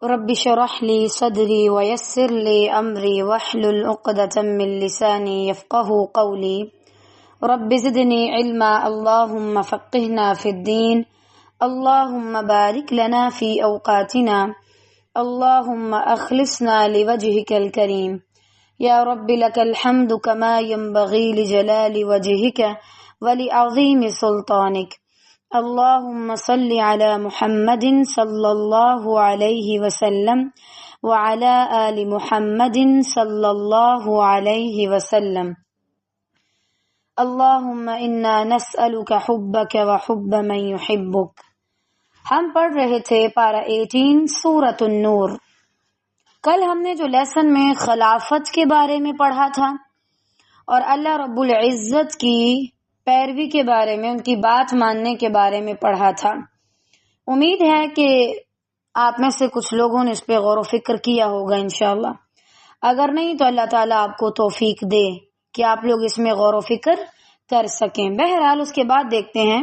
رب اشرح لي صدري ويسر لي أمري واحلل عقدة من لساني يفقهوا قولي رب زدني علما اللهم فقهنا في الدين اللهم بارك لنا في أوقاتنا اللهم أخلصنا لوجهك الكريم يا رب لك الحمد كما ينبغي لجلال وجهك ولعظيم سلطانك اللهم صل على محمد صلی اللہ علیہ وسلم وعلى آل محمد صلی اللہ علیہ وسلم اللهم انا نسألك حبك وحب من يحبك۔ ہم پڑھ رہے تھے پارہ 18 سورۃ النور۔ کل ہم نے جو لیسن میں خلافت کے بارے میں پڑھا تھا اور اللہ رب العزت کی پیروی کے بارے میں، ان کی بات ماننے کے بارے میں پڑھا تھا۔ امید ہے کہ آپ میں سے کچھ لوگوں نے اس پہ غور و فکر کیا ہوگا انشاءاللہ۔ اگر نہیں تو اللہ تعالیٰ آپ کو توفیق دے کہ آپ لوگ اس میں غور و فکر کر سکیں۔ بہرحال اس کے بعد دیکھتے ہیں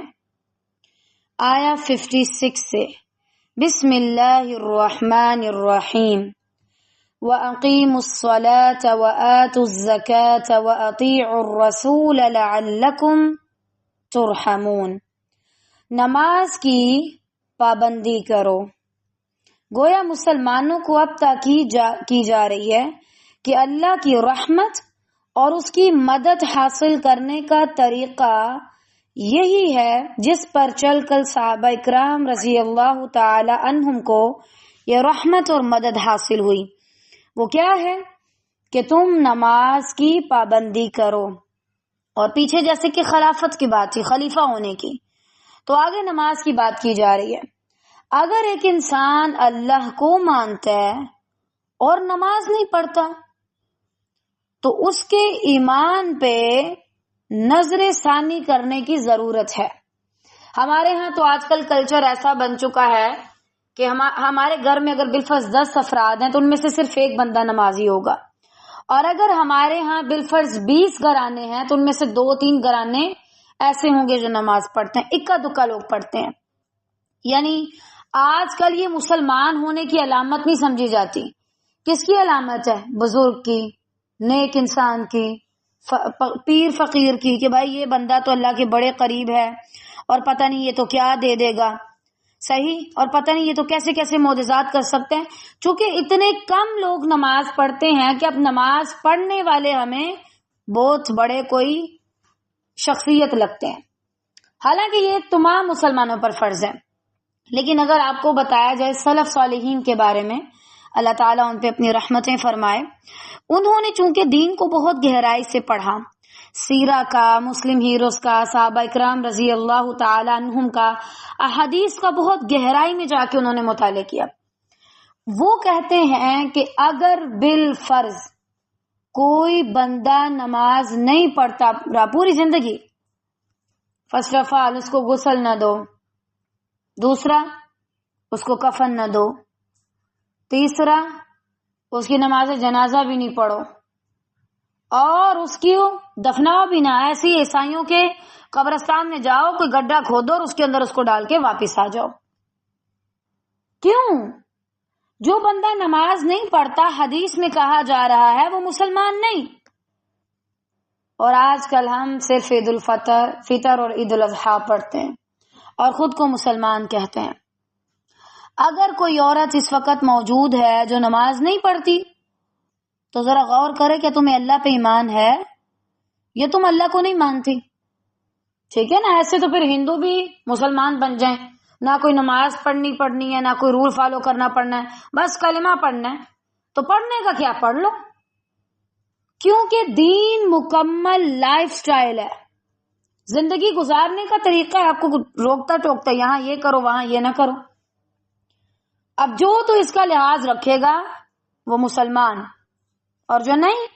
آیا 56 سے، بسم اللہ الرحمن الرحیم وَأَقِيمُوا الصَّلَاةَ وَآتُوا الزَّكَاةَ وَأَطِيعُوا الرَّسُولَ لَعَلَّكُمْ تُرْحَمُونَ۔ نماز کی پابندی کرو۔ گویا مسلمانوں کو اب تاکید کی جا رہی ہے کہ اللہ کی رحمت اور اس کی مدد حاصل کرنے کا طریقہ یہی ہے جس پر چل کر صحابہ اکرام رضی اللہ تعالی عنہم کو یہ رحمت اور مدد حاصل ہوئی۔ وہ کیا ہے کہ تم نماز کی پابندی کرو، اور پیچھے جیسے کہ خلافت کی بات تھی، خلیفہ ہونے کی، تو آگے نماز کی بات کی جا رہی ہے۔ اگر ایک انسان اللہ کو مانتا ہے اور نماز نہیں پڑھتا تو اس کے ایمان پہ نظر ثانی کرنے کی ضرورت ہے۔ ہمارے ہاں تو آج کل کلچر ایسا بن چکا ہے کہ ہمارے گھر میں اگر بالفرض 10 افراد ہیں تو ان میں سے صرف ایک بندہ نمازی ہوگا، اور اگر ہمارے ہاں بالفرض 20 گھرانے ہیں تو ان میں سے 2-3 گھرانے ایسے ہوں گے جو نماز پڑھتے ہیں، اکا دکا لوگ پڑھتے ہیں۔ یعنی آج کل یہ مسلمان ہونے کی علامت نہیں سمجھی جاتی۔ کس کی علامت ہے؟ بزرگ کی، نیک انسان کی، پیر فقیر کی، کہ بھائی یہ بندہ تو اللہ کے بڑے قریب ہے اور پتہ نہیں یہ تو کیا دے دے گا، صحیح، اور پتہ نہیں یہ تو کیسے کیسے معجزات کر سکتے ہیں۔ چونکہ اتنے کم لوگ نماز پڑھتے ہیں کہ اب نماز پڑھنے والے ہمیں بہت بڑے کوئی شخصیت لگتے ہیں، حالانکہ یہ تمام مسلمانوں پر فرض ہے۔ لیکن اگر آپ کو بتایا جائے سلف صالحین کے بارے میں، اللہ تعالیٰ ان پہ اپنی رحمتیں فرمائے، انہوں نے چونکہ دین کو بہت گہرائی سے پڑھا، سیرہ کا، مسلم ہیروز کا، صحابہ اکرام رضی اللہ تعالی عنہم کا، احادیث کا بہت گہرائی میں جا کے انہوں نے مطالعہ کیا۔ وہ کہتے ہیں کہ اگر بالفرض کوئی بندہ نماز نہیں پڑھتا پوری زندگی، فرسٹ آف آل اس کو غسل نہ دو، دوسرا اس کو کفن نہ دو، تیسرا اس کی نماز جنازہ بھی نہیں پڑھو، اور اس کی دفناؤ بھی نہ۔ ایسی عیسائیوں کے قبرستان میں جاؤ، کوئی گڈھا کھودو اور اس کے اندر اس کو ڈال کے واپس آ جاؤ۔ کیوں؟ جو بندہ نماز نہیں پڑھتا، حدیث میں کہا جا رہا ہے وہ مسلمان نہیں۔ اور آج کل ہم صرف عید الفطر اور عید الاضحیٰ پڑھتے ہیں اور خود کو مسلمان کہتے ہیں۔ اگر کوئی عورت اس وقت موجود ہے جو نماز نہیں پڑھتی تو ذرا غور کرے کہ تمہیں اللہ پہ ایمان ہے یا تم اللہ کو نہیں مانتی؟ ٹھیک ہے نا؟ ایسے تو پھر ہندو بھی مسلمان بن جائیں، نہ کوئی نماز پڑھنی ہے، نہ کوئی رول فالو کرنا پڑنا ہے، بس کلمہ پڑھنا ہے، تو پڑھنے کا کیا، پڑھ لو۔ کیونکہ دین مکمل لائف سٹائل ہے، زندگی گزارنے کا طریقہ ہے، آپ کو روکتا ٹوکتا یہاں یہ کرو وہاں یہ نہ کرو۔ اب جو تو اس کا لحاظ رکھے گا وہ مسلمان، اور جو نہیں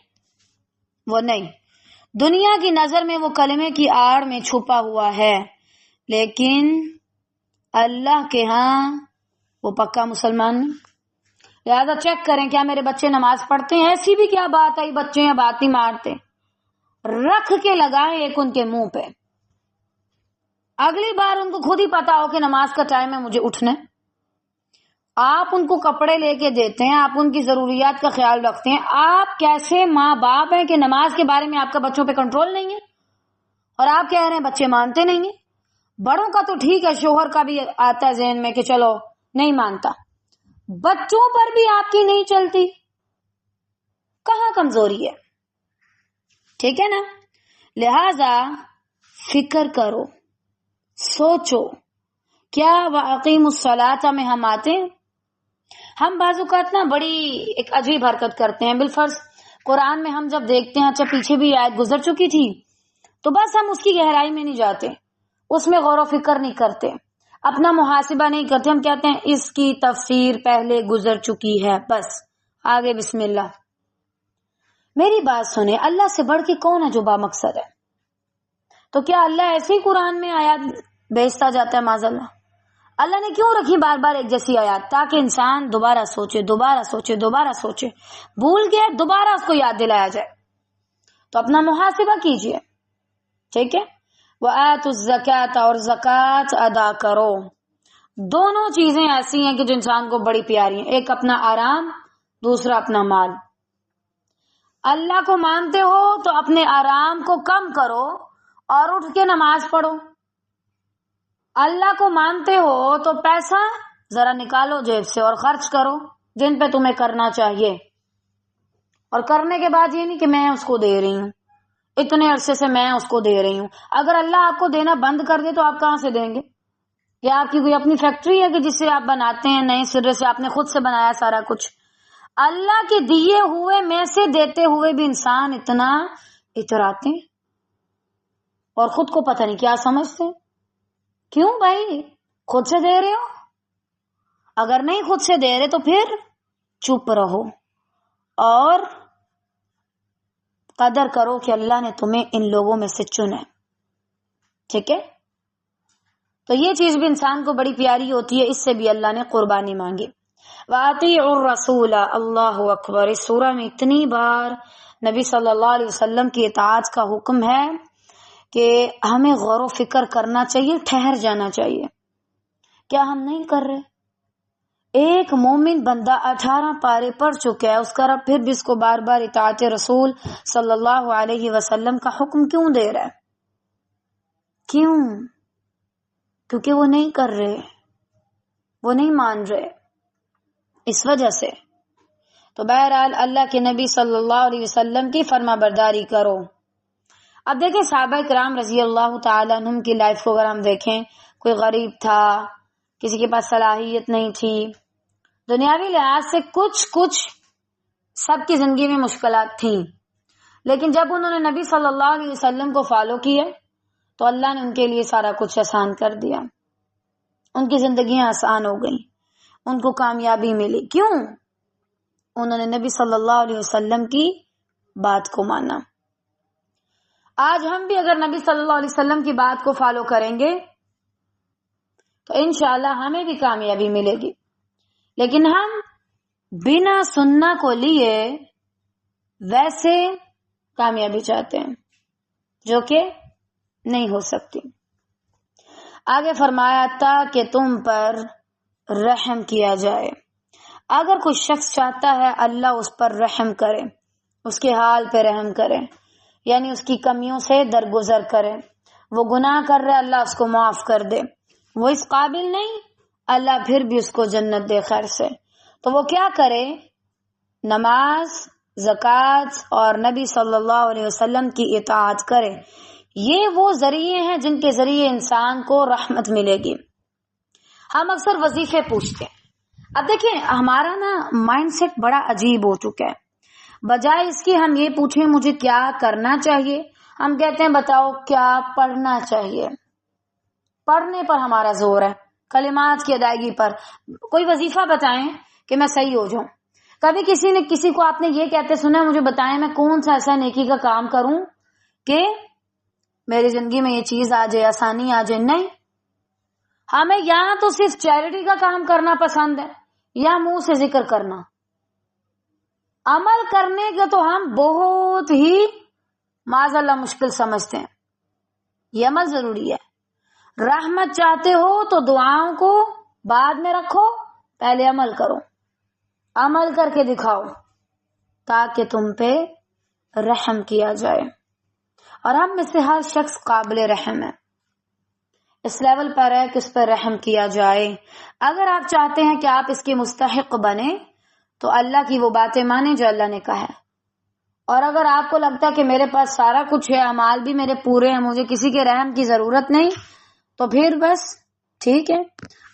وہ نہیں۔ دنیا کی نظر میں وہ کلمے کی آڑ میں چھپا ہوا ہے، لیکن اللہ کے ہاں وہ پکا مسلمان نہیں۔ لہذا چیک کریں کیا میرے بچے نماز پڑھتے ہیں؟ ایسی بھی کیا بات آئی، بچے ہیں بات نہیں مارتے، رکھ کے لگائیں ایک ان کے منہ پہ، اگلی بار ان کو خود ہی پتا ہو کہ نماز کا ٹائم ہے، مجھے اٹھنا ہے۔ آپ ان کو کپڑے لے کے دیتے ہیں, آپ ان کی ضروریات کا خیال رکھتے ہیں. آپ کیسے ماں باپ ہیں کہ نماز کے بارے میں آپ کا بچوں پہ کنٹرول نہیں ہے, اور آپ کہہ رہے ہیں بچے مانتے نہیں ہیں. بڑوں کا تو ٹھیک ہے, شوہر کا بھی آتا ہے ذہن میں کہ چلو نہیں مانتا, بچوں پر بھی آپ کی نہیں چلتی. کہاں کمزوری ہے؟ ٹھیک ہے نا. لہذا فکر کرو, سوچو, کیا واقعی الصلاۃ میں ہم آتے ہیں؟ ہم بعض اوقات نا بڑی ایک عجیب حرکت کرتے ہیں. بالفرض قرآن میں ہم جب دیکھتے ہیں, اچھا پیچھے بھی آیت گزر چکی تھی, تو بس ہم اس کی گہرائی میں نہیں جاتے, اس میں غور و فکر نہیں کرتے, اپنا محاسبہ نہیں کرتے. ہم کہتے ہیں اس کی تفسیر پہلے گزر چکی ہے, بس آگے بسم اللہ. میری بات سنیں, اللہ سے بڑھ کے کون ہے جو با مقصد ہے؟ تو کیا اللہ ایسے ہی قرآن میں آیات بیچتا جاتا ہے؟ معاذ اللہ. اللہ نے کیوں رکھی بار بار ایک جیسی آیات؟ تاکہ انسان دوبارہ سوچے, دوبارہ سوچے, دوبارہ سوچے. بھول گیا دوبارہ اس کو یاد دلایا جائے. تو اپنا محاسبہ کیجئے, ٹھیک ہے. وآتوا الزکاۃ, اور زکوٰۃ ادا کرو. دونوں چیزیں ایسی ہیں کہ جو انسان کو بڑی پیاری ہیں, ایک اپنا آرام, دوسرا اپنا مال. اللہ کو مانتے ہو تو اپنے آرام کو کم کرو اور اٹھ کے نماز پڑھو. اللہ کو مانتے ہو تو پیسہ ذرا نکالو جیب سے اور خرچ کرو جن پہ تمہیں کرنا چاہیے, اور کرنے کے بعد یہ نہیں کہ میں اس کو دے رہی ہوں, اتنے عرصے سے میں اس کو دے رہی ہوں. اگر اللہ آپ کو دینا بند کر دے تو آپ کہاں سے دیں گے؟ یا آپ کی کوئی اپنی فیکٹری ہے کہ جس سے آپ بناتے ہیں نئے سرے سے؟ آپ نے خود سے بنایا سارا کچھ. اللہ کے دیے ہوئے میں سے دیتے ہوئے بھی انسان اتنا اتراتے ہیں اور خود کو پتہ نہیں کیا سمجھتے. کیوں بھائی؟ خود سے دے رہے ہو. اگر نہیں خود سے دے رہے تو پھر چپ رہو اور قدر کرو کہ اللہ نے تمہیں ان لوگوں میں سے چنا ہے. ٹھیک ہے. تو یہ چیز بھی انسان کو بڑی پیاری ہوتی ہے, اس سے بھی اللہ نے قربانی مانگی. وَأَطِيعُوا الرَّسُولَ, اللہ اکبر. اس سورہ میں اتنی بار نبی صلی اللہ علیہ وسلم کی اطاعت کا حکم ہے کہ ہمیں غور و فکر کرنا چاہیے, ٹھہر جانا چاہیے. کیا ہم نہیں کر رہے؟ ایک مومن بندہ 18 پارے پڑھ چکا ہے, اس کا رب پھر بھی اس کو بار بار اطاعت رسول صلی اللہ علیہ وسلم کا حکم کیوں دے رہا ہے؟ کیوں؟ کیونکہ وہ نہیں کر رہے, وہ نہیں مان رہے, اس وجہ سے. تو بہرحال اللہ کے نبی صلی اللہ علیہ وسلم کی فرما برداری کرو. اب دیکھیں صحابہ کرام رضی اللہ تعالیٰ عنہم کی لائف کو اگر ہم دیکھیں, کوئی غریب تھا, کسی کے پاس صلاحیت نہیں تھی, دنیاوی لحاظ سے کچھ سب کی زندگی میں مشکلات تھیں, لیکن جب انہوں نے نبی صلی اللہ علیہ وسلم کو فالو کیا تو اللہ نے ان کے لیے سارا کچھ آسان کر دیا. ان کی زندگیاں آسان ہو گئیں, ان کو کامیابی ملی. کیوں؟ انہوں نے نبی صلی اللہ علیہ وسلم کی بات کو مانا. آج ہم بھی اگر نبی صلی اللہ علیہ وسلم کی بات کو فالو کریں گے تو انشاءاللہ ہمیں بھی کامیابی ملے گی. لیکن ہم بنا سننا کو لیے ویسے کامیابی چاہتے ہیں جو کہ نہیں ہو سکتی. آگے فرمایا تاکہ تم پر رحم کیا جائے. اگر کوئی شخص چاہتا ہے اللہ اس پر رحم کرے, اس کے حال پہ رحم کرے, یعنی اس کی کمیوں سے درگزر کرے, وہ گناہ کر رہا ہے اللہ اس کو معاف کر دے, وہ اس قابل نہیں اللہ پھر بھی اس کو جنت دے خیر سے, تو وہ کیا کرے؟ نماز, زکوٰۃ اور نبی صلی اللہ علیہ وسلم کی اطاعت کرے. یہ وہ ذریعے ہیں جن کے ذریعے انسان کو رحمت ملے گی. ہم اکثر وظیفے پوچھتے ہیں. اب دیکھیں ہمارا نا مائنڈ سیٹ بڑا عجیب ہو چکا ہے. بجائے اس کی ہم یہ پوچھیں مجھے کیا کرنا چاہیے, ہم کہتے ہیں بتاؤ کیا پڑھنا چاہیے. پڑھنے پر ہمارا زور ہے, کلمات کی ادائیگی پر. کوئی وظیفہ بتائیں کہ میں صحیح ہو جاؤں. کبھی کسی کو آپ نے یہ کہتے سنا مجھے بتائیں میں کون سا ایسا نیکی کا کام کروں کہ میری زندگی میں یہ چیز آ جائے, آسانی آ جائے؟ نہیں. ہمیں یہاں تو صرف چیریٹی کا کام کرنا پسند ہے یا منہ سے ذکر کرنا. عمل کرنے کا تو ہم بہت ہی معاذ اللہ مشکل سمجھتے ہیں. یہ عمل ضروری ہے. رحمت چاہتے ہو تو دعاؤں کو بعد میں رکھو, پہلے عمل کرو، عمل کر کے دکھاؤ تاکہ تم پہ رحم کیا جائے. اور ہم میں سے ہر شخص قابل رحم ہے، اس لیول پر ہے کہ اس پر رحم کیا جائے. اگر آپ چاہتے ہیں کہ آپ اس کے مستحق بنے تو اللہ کی وہ باتیں مانیں جو اللہ نے کہا ہے. اور اگر آپ کو لگتا ہے کہ میرے پاس سارا کچھ ہے، اعمال بھی میرے پورے ہیں، مجھے کسی کے رحم کی ضرورت نہیں، تو پھر بس ٹھیک ہے،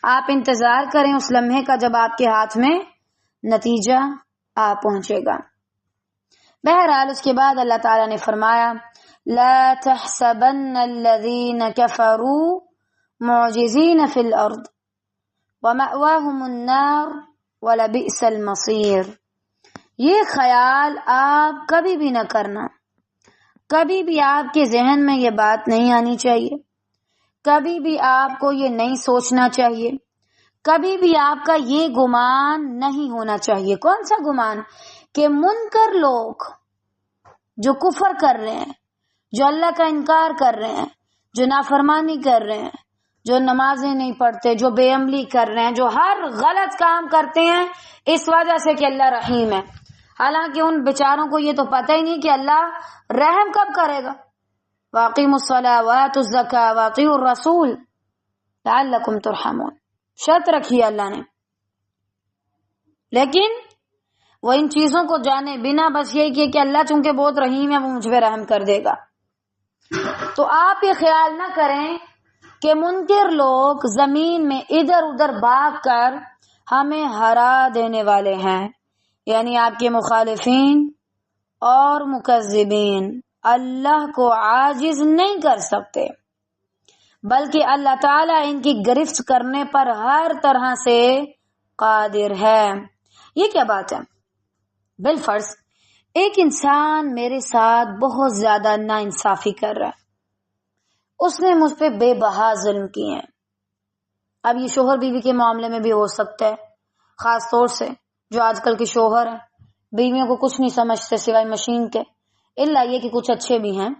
آپ انتظار کریں اس لمحے کا جب آپ کے ہاتھ میں نتیجہ آ پہنچے گا. بہرحال اس کے بعد اللہ تعالیٰ نے فرمایا لا تحسبن الذین کفروا معجزین فی الارض ومأواہم النار ولبئس المصیر. یہ خیال آپ کبھی بھی نہ کرنا، کبھی بھی آپ کے ذہن میں یہ بات نہیں آنی چاہیے، کبھی بھی آپ کو یہ نہیں سوچنا چاہیے، کبھی بھی آپ کا یہ گمان نہیں ہونا چاہیے. کون سا گمان؟ کہ منکر لوگ جو کفر کر رہے ہیں، جو اللہ کا انکار کر رہے ہیں، جو نافرمانی کر رہے ہیں، جو نمازیں نہیں پڑھتے، جو بے عملی کر رہے ہیں، جو ہر غلط کام کرتے ہیں اس وجہ سے کہ اللہ رحیم ہے، حالانکہ ان بیچاروں کو یہ تو پتہ ہی نہیں کہ اللہ رحم کب کرے گا. وَأَقِيمُوا الصَّلَاةَ وَآتُوا الزَّكَاةَ وَأَطِيعُوا الرَّسُولَ لَعَلَّكُمْ تُرْحَمُونَ. شرط رکھی اللہ نے، لیکن وہ ان چیزوں کو جانے بنا بس یہی کہ اللہ چونکہ بہت رحیم ہے وہ مجھ پہ رحم کر دے گا. تو آپ یہ خیال نہ کریں کہ منکر لوگ زمین میں ادھر ادھر بھاگ کر ہمیں ہرا دینے والے ہیں. یعنی آپ کے مخالفین اور مکذبین اللہ کو عاجز نہیں کر سکتے، بلکہ اللہ تعالیٰ ان کی گرفت کرنے پر ہر طرح سے قادر ہے. یہ کیا بات ہے؟ بالفرض ایک انسان میرے ساتھ بہت زیادہ ناانصافی کر رہا ہے، اس نے مجھ پہ بے بہا ظلم کیے ہیں. اب یہ شوہر بیوی کے معاملے میں بھی ہو سکتا ہے، خاص طور سے جو آج کل کے شوہر ہیں بیویوں کو کچھ نہیں سمجھتے سوائے مشین کے، الا یہ کہ کچھ اچھے بھی ہیں.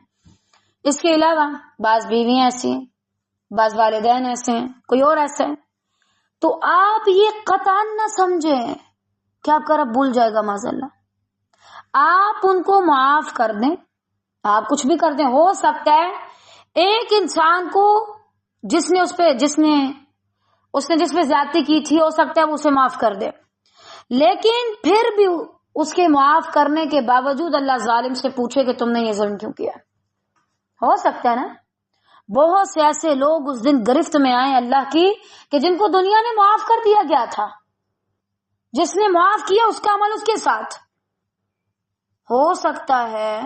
اس کے علاوہ بعض بیویاں ایسی ہیں، بعض والدین ایسے ہیں، کوئی اور ایسا ہے. تو آپ یہ قطعاً نہ سمجھیں کہ آپ کا رب بھول جائے گا، معاذ اللہ. آپ ان کو معاف کر دیں، آپ کچھ بھی کر دیں. ہو سکتا ہے ایک انسان کو جس نے جس پہ زیادتی کی تھی، ہو سکتا ہے وہ اسے معاف کر دے، لیکن پھر بھی اس کے معاف کرنے کے باوجود اللہ ظالم سے پوچھے کہ تم نے یہ ظلم کیوں کیا. ہو سکتا ہے نا بہت سے ایسے لوگ اس دن گرفت میں آئے اللہ کی کہ جن کو دنیا نے معاف کر دیا گیا تھا، جس نے معاف کیا اس کا عمل اس کے ساتھ. ہو سکتا ہے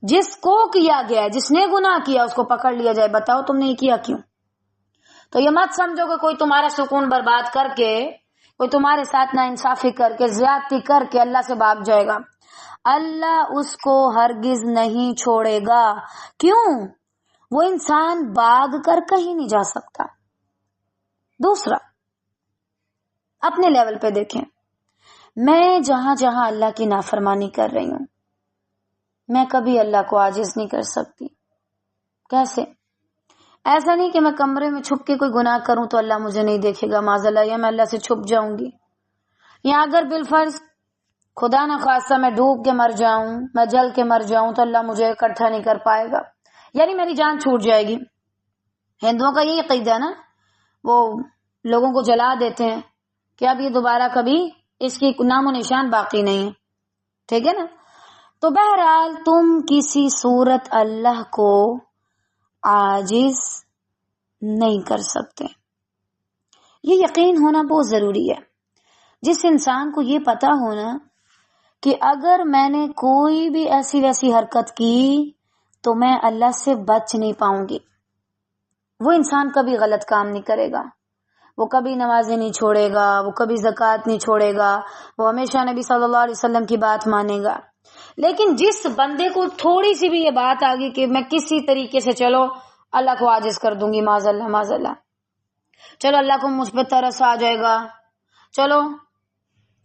جس کو کیا گیا، جس نے گناہ کیا، اس کو پکڑ لیا جائے، بتاؤ تم نے یہ کیا کیوں. تو یہ مت سمجھو کہ کوئی تمہارا سکون برباد کر کے، کوئی تمہارے ساتھ ناانصافی کر کے، زیادتی کر کے اللہ سے بھاگ جائے گا. اللہ اس کو ہرگز نہیں چھوڑے گا. کیوں؟ وہ انسان بھاگ کر کہیں نہیں جا سکتا. دوسرا، اپنے لیول پہ دیکھیں، میں جہاں جہاں اللہ کی نافرمانی کر رہی ہوں، میں کبھی اللہ کو عاجز نہیں کر سکتی. کیسے؟ ایسا نہیں کہ میں کمرے میں چھپ کے کوئی گناہ کروں تو اللہ مجھے نہیں دیکھے گا معاذ اللہ، یا میں اللہ سے چھپ جاؤں گی، یا اگر بالفرض خدا نہ خواستہ میں ڈوب کے مر جاؤں، میں جل کے مر جاؤں تو اللہ مجھے اکٹھا نہیں کر پائے گا، یعنی میری جان چھوٹ جائے گی. ہندوؤں کا یہی عقیدہ ہے نا، وہ لوگوں کو جلا دیتے ہیں کہ اب یہ دوبارہ کبھی اس کی نام و نشان باقی نہیں ہے. ٹھیک ہے نا؟ تو بہرحال تم کسی صورت اللہ کو عاجز نہیں کر سکتے. یہ یقین ہونا بہت ضروری ہے. جس انسان کو یہ پتا ہونا کہ اگر میں نے کوئی بھی ایسی ویسی حرکت کی تو میں اللہ سے بچ نہیں پاؤں گی، وہ انسان کبھی غلط کام نہیں کرے گا، وہ کبھی نمازیں نہیں چھوڑے گا، وہ کبھی زکوٰۃ نہیں چھوڑے گا، وہ ہمیشہ نبی صلی اللہ علیہ وسلم کی بات مانے گا. لیکن جس بندے کو تھوڑی سی بھی یہ بات آ گئی کہ میں کسی طریقے سے چلو اللہ کو عاجز کر دوں گی، معاذ اللہ معاذ اللہ، چلو اللہ کو مجھ پہ ترس آ جائے گا، چلو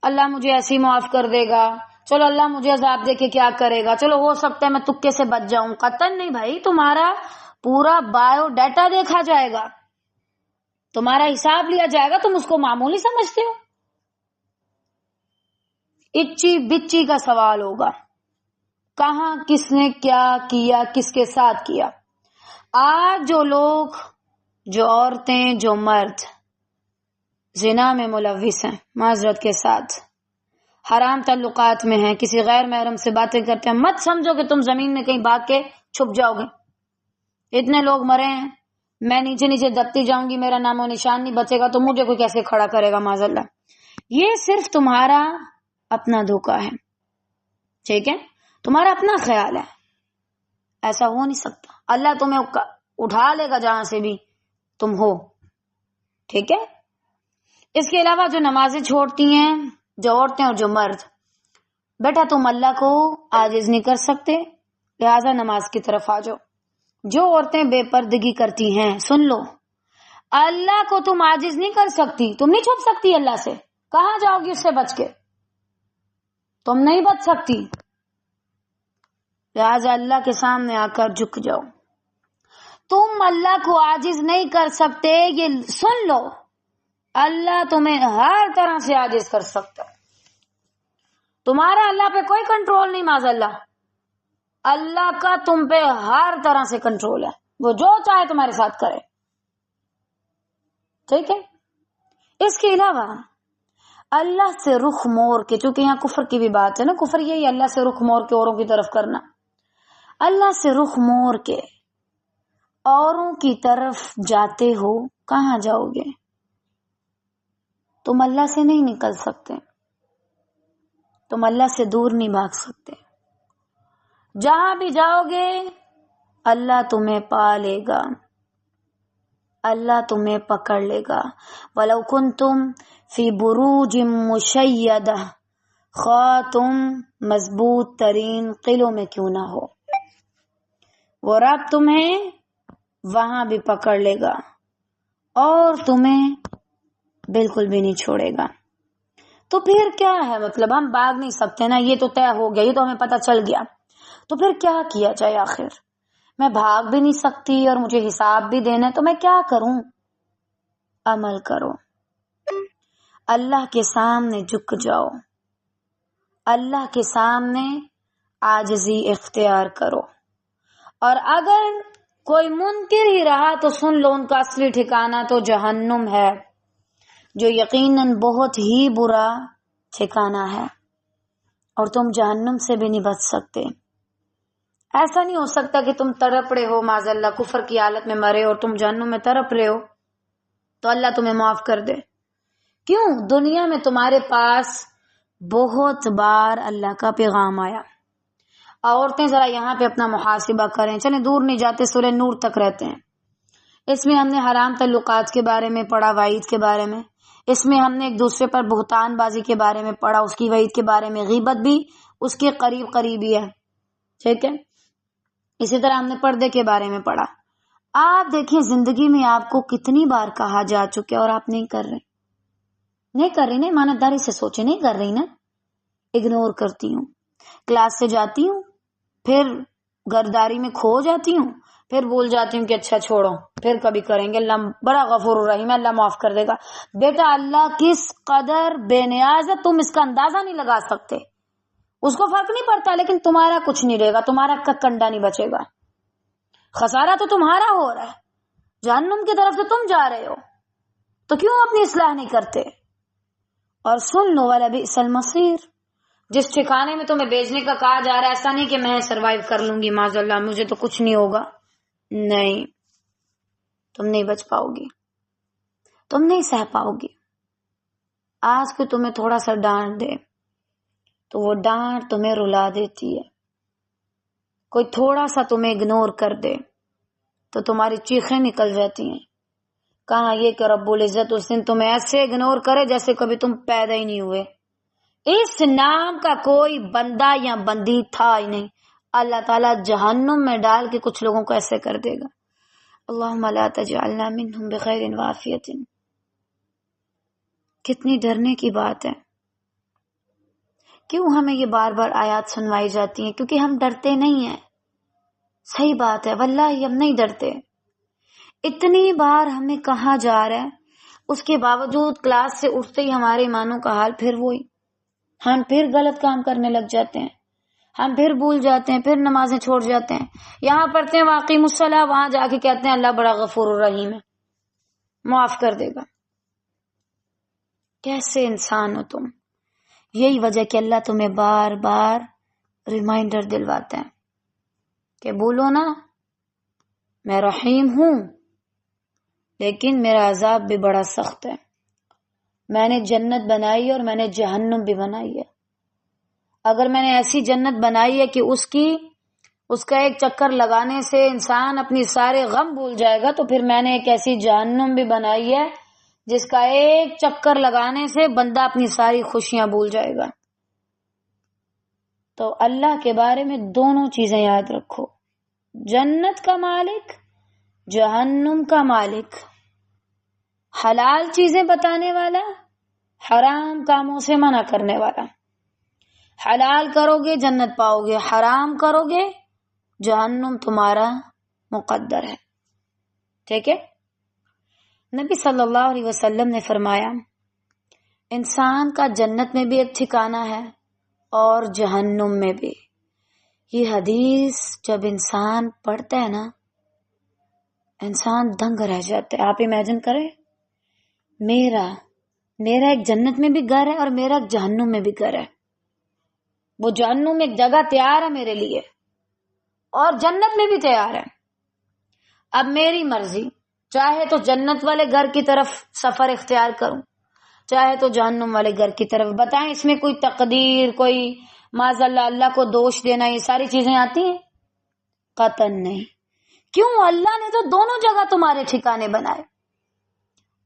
اللہ مجھے ایسی معاف کر دے گا، چلو اللہ مجھے عذاب دے کے کیا کرے گا، چلو ہو سکتا ہے میں تکے سے بچ جاؤں. قطعاً نہیں بھائی، تمہارا پورا بایو ڈیٹا دیکھا جائے گا. تمہارا حساب لیا جائے گا، تم اس کو معمولی سمجھتے ہو؟ اچی بچی کا سوال ہوگا، کہاں کس نے کیا کیا، کس کے ساتھ کیا۔ آج جو لوگ، جو عورتیں، جو مرد زنا میں ملوث ہیں، معذرت کے ساتھ حرام تعلقات میں ہیں، کسی غیر محرم سے باتیں کرتے ہیں، مت سمجھو کہ تم زمین میں کہیں بھاگ کے چھپ جاؤ گے۔ اتنے لوگ مرے ہیں، میں نیچے نیچے دبتی جاؤں گی، میرا نام و نشان نہیں بچے گا تو مجھے کوئی کیسے کھڑا کرے گا معاذ اللہ۔ یہ صرف تمہارا اپنا دھوکہ ہے، ٹھیک ہے، تمہارا اپنا خیال ہے، ایسا ہو نہیں سکتا۔ اللہ تمہیں اٹھا لے گا جہاں سے بھی تم ہو، ٹھیک ہے۔ اس کے علاوہ جو نمازیں چھوڑتی ہیں، جو عورتیں اور جو مرد، بیٹا تم اللہ کو عاجز نہیں کر سکتے، لہذا نماز کی طرف آ جاؤ۔ جو عورتیں بے پردگی کرتی ہیں، سن لو، اللہ کو تم عاجز نہیں کر سکتی، تم نہیں چھپ سکتی اللہ سے، کہاں جاؤ گی اس سے بچ کے؟ تم نہیں بچ سکتی، لہذا اللہ کے سامنے آ کر جھک جاؤ۔ تم اللہ کو عاجز نہیں کر سکتے، یہ سن لو، اللہ تمہیں ہر طرح سے عاجز کر سکتا ہے۔ تمہارا اللہ پہ کوئی کنٹرول نہیں معاذ اللہ، اللہ کا تم پہ ہر طرح سے کنٹرول ہے، وہ جو چاہے تمہارے ساتھ کرے، ٹھیک ہے۔ اس کے علاوہ اللہ سے رخ موڑ کے، چونکہ یہاں کفر کی بھی بات ہے نا، کفر یہی اللہ سے رخ موڑ کے اوروں کی طرف کرنا، اللہ سے رخ موڑ کے اوروں کی طرف جاتے ہو، کہاں جاؤ گے؟ تم اللہ سے نہیں نکل سکتے، تم اللہ سے دور نہیں بھاگ سکتے، جہاں بھی جاؤ گے اللہ تمہیں پا لے گا، اللہ تمہیں پکڑ لے گا۔ وَلَوْ كُنْتُمْ فِي بُرُوجٍ مُشَيَّدَةٍ، خواہ تم مضبوط ترین قلعوں میں کیوں نہ ہو، وہ رب تمہیں وہاں بھی پکڑ لے گا اور تمہیں بالکل بھی نہیں چھوڑے گا۔ تو پھر کیا ہے، مطلب ہم بھاگ نہیں سکتے نا، یہ تو طے ہو گیا، یہ تو ہمیں پتہ چل گیا، تو پھر کیا کیا جائے؟ آخر میں بھاگ بھی نہیں سکتی اور مجھے حساب بھی دینا ہے، تو میں کیا کروں؟ عمل کرو، اللہ کے سامنے جھک جاؤ، اللہ کے سامنے عاجزی اختیار کرو، اور اگر کوئی منکر ہی رہا تو سن لو، ان کا اصلی ٹھکانہ تو جہنم ہے، جو یقیناً بہت ہی برا ٹھکانہ ہے، اور تم جہنم سے بھی نہیں بچ سکتے۔ ایسا نہیں ہو سکتا کہ تم تڑپ رہے ہو معاذ اللہ، کفر کی حالت میں مرے اور تم جہنم میں تڑپ رہے ہو تو اللہ تمہیں معاف کر دے۔ کیوں؟ دنیا میں تمہارے پاس بہت بار اللہ کا پیغام آیا۔ عورتیں ذرا یہاں پہ اپنا محاسبہ کریں، چلیں دور نہیں جاتے، سورہ نور تک رہتے ہیں۔ اس میں ہم نے حرام تعلقات کے بارے میں پڑھا، وعید کے بارے میں، اس میں ہم نے ایک دوسرے پر بہتان بازی کے بارے میں پڑھا، اس کی وعید کے بارے میں، غیبت بھی اس کے قریب قریبی ہے، ٹھیک ہے۔ اسی طرح ہم نے پردے کے بارے میں پڑھا۔ آپ دیکھیں زندگی میں آپ کو کتنی بار کہا جا چکے اور آپ نہیں کر رہے، نہیں کر رہی نا، ایمانداری سے سوچے، نہیں کر رہی نا، اگنور کرتی ہوں، کلاس سے جاتی ہوں، پھر گرداری میں کھو جاتی ہوں، پھر بول جاتی ہوں کہ اچھا چھوڑو، پھر کبھی کریں گے، اللہ بڑا غفور الرحیم ہے، اللہ معاف کر دے گا۔ بیٹا اللہ کس قدر بے نیاز ہے تم اس کا اندازہ نہیں لگا سکتے، اس کو فرق نہیں پڑتا، لیکن تمہارا کچھ نہیں رہے گا، تمہارا کنڈا نہیں بچے گا، خسارہ تو تمہارا ہو رہا ہے، جہنم کی طرف سے تم جا رہے ہو، تو کیوں اپنی اصلاح نہیں کرتے؟ اور سن لو وَلَبِئْسَ الْمَصِيرُ، جس ٹھکانے میں تمہیں بھیجنے کا کہا جا رہا ہے، ایسا نہیں کہ میں سروائیو کر لوں گی معاذ اللہ، مجھے تو کچھ نہیں ہوگا، نہیں، تم نہیں بچ پاؤ گی، تم نہیں سہ پاؤ گی۔ آج کوئی تمہیں تھوڑا سا ڈانٹ دے تو وہ ڈانٹ تمہیں رلا دیتی ہے، کوئی تھوڑا سا تمہیں اگنور کر دے تو تمہاری چیخیں نکل جاتی ہیں۔ کہاں یہ کہ رب العزت اس دن تمہیں ایسے اگنور کرے جیسے کبھی تم پیدا ہی نہیں ہوئے، اس نام کا کوئی بندہ یا بندی تھا ہی نہیں، اللہ تعالیٰ جہنم میں ڈال کے کچھ لوگوں کو ایسے کر دے گا۔ اللہم لا تجعلنا منہم بخیر وعافیت۔ کتنی ڈرنے کی بات ہے۔ کیوں ہمیں یہ بار بار آیات سنوائی جاتی ہیں؟ کیونکہ ہم ڈرتے نہیں ہیں، صحیح بات ہے، واللہ ہم نہیں ڈرتے، اتنی بار ہمیں کہا جا رہا ہے، اس کے باوجود کلاس سے اٹھتے ہی ہمارے ایمانوں کا حال پھر وہی، ہم پھر غلط کام کرنے لگ جاتے ہیں، ہم پھر بھول جاتے ہیں، پھر نمازیں چھوڑ جاتے ہیں، یہاں پڑھتے ہیں واقعی الصلاۃ، وہاں جا کے کہتے ہیں اللہ بڑا غفور الرحیم ہے، معاف کر دے گا۔ کیسے انسان ہو تم؟ یہی وجہ کہ اللہ تمہیں بار بار ریمائنڈر دلواتا ہے کہ بولو نا میں رحیم ہوں، لیکن میرا عذاب بھی بڑا سخت ہے۔ میں نے جنت بنائی ہے اور میں نے جہنم بھی بنائی ہے۔ اگر میں نے ایسی جنت بنائی ہے کہ اس کا ایک چکر لگانے سے انسان اپنی سارے غم بھول جائے گا، تو پھر میں نے ایک ایسی جہنم بھی بنائی ہے جس کا ایک چکر لگانے سے بندہ اپنی ساری خوشیاں بھول جائے گا۔ تو اللہ کے بارے میں دونوں چیزیں یاد رکھو، جنت کا مالک، جہنم کا مالک، حلال چیزیں بتانے والا، حرام کاموں سے منع کرنے والا۔ حلال کرو گے جنت پاؤ گے، حرام کرو گے جہنم تمہارا مقدر ہے۔ ٹھیک ہے؟ نبی صلی اللہ علیہ وسلم نے فرمایا انسان کا جنت میں بھی ایک ٹھکانہ ہے اور جہنم میں بھی۔ یہ حدیث جب انسان پڑھتا ہے نا، انسان دنگ رہ جاتا ہے۔ آپ امیجن کریں، میرا ایک جنت میں بھی گھر ہے اور میرا ایک جہنم میں بھی گھر ہے۔ وہ جہنم میں ایک جگہ تیار ہے میرے لیے اور جنت میں بھی تیار ہے۔ اب میری مرضی، چاہے تو جنت والے گھر کی طرف سفر اختیار کروں، چاہے تو جہنم والے گھر کی طرف۔ بتائیں اس میں کوئی تقدیر، کوئی معاذ اللہ کو دوش دینا، یہ ساری چیزیں آتی ہیں؟ قطعاً نہیں۔ کیوں؟ اللہ نے تو دونوں جگہ تمہارے ٹھکانے بنائے۔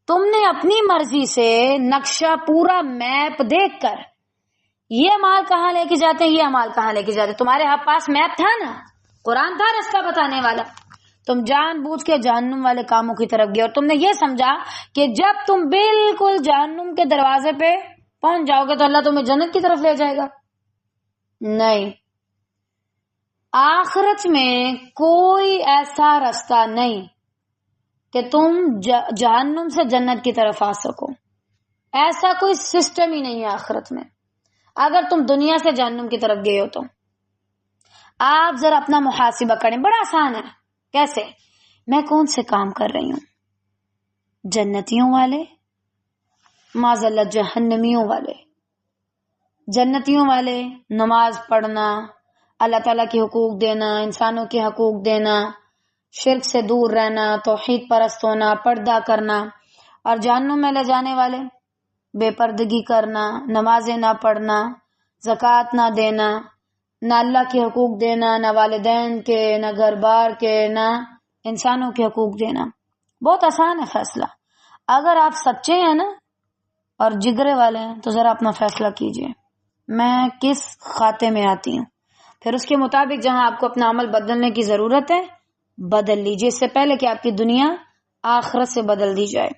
تم نے اپنی مرضی سے نقشہ، پورا میپ دیکھ کر یہ امال کہاں لے کے جاتے ہیں، یہ امال کہاں لے کے جاتے ہیں، تمہارے پاس میپ تھا نا، قرآن تھا راستہ بتانے والا، تم جان بوجھ کے جہنم والے کاموں کی طرف گئے اور تم نے یہ سمجھا کہ جب تم بالکل جہنم کے دروازے پہ پہنچ جاؤ گے تو اللہ تمہیں جنت کی طرف لے جائے گا۔ نہیں، آخرت میں کوئی ایسا راستہ نہیں کہ تم جہنم سے جنت کی طرف آ سکو، ایسا کوئی سسٹم ہی نہیں ہے آخرت میں۔ اگر تم دنیا سے جہنم کی طرف گئے ہو تو آپ ذرا اپنا محاسبہ کریں، بڑا آسان ہے۔ کیسے؟ میں کون سے کام کر رہی ہوں؟ جنتیوں والے، معاذ اللہ جہنمیوں والے۔ جنتیوں والے نماز پڑھنا، اللہ تعالیٰ کے حقوق دینا، انسانوں کے حقوق دینا، شرک سے دور رہنا، توحید پرست ہونا، پردہ کرنا۔ اور جہنم میں لے جانے والے بے پردگی کرنا، نمازیں نہ پڑھنا، زکوٰۃ نہ دینا، نہ اللہ کے حقوق دینا، نہ والدین کے، نہ گھر بار کے، نہ انسانوں کے حقوق دینا۔ بہت آسان ہے فیصلہ۔ اگر آپ سچے ہیں نا اور جگرے والے ہیں تو ذرا اپنا فیصلہ کیجئے، میں کس خاتے میں آتی ہوں، پھر اس کے مطابق جہاں آپ کو اپنا عمل بدلنے کی ضرورت ہے بدل لیجئے، اس سے پہلے کہ آپ کی دنیا آخرت سے بدل دی جائے۔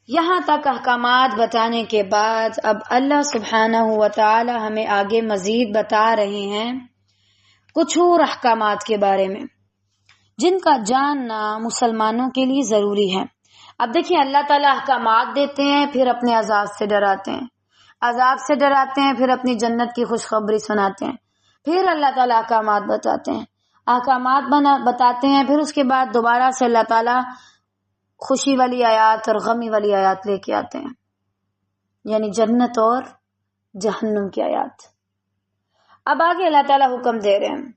یہاں تک احکامات بتانے کے بعد اب اللہ سبحانہ و تعالی ہمیں آگے مزید بتا رہے ہیں کچھ اور احکامات کے بارے میں جن کا جاننا مسلمانوں کے لیے ضروری ہے۔ اب دیکھیں، اللہ تعالیٰ احکامات دیتے ہیں پھر اپنے عذاب سے ڈراتے ہیں، عذاب سے ڈراتے ہیں پھر اپنی جنت کی خوشخبری سناتے ہیں، پھر اللہ تعالیٰ احکامات بتاتے ہیں، احکامات بتاتے ہیں، پھر اس کے بعد دوبارہ سے اللہ تعالیٰ خوشی والی آیات اور غمی والی آیات لے کے آتے ہیں، یعنی جنت اور جہنم کی آیات۔ اب آگے اللہ تعالیٰ حکم دے رہے ہیں،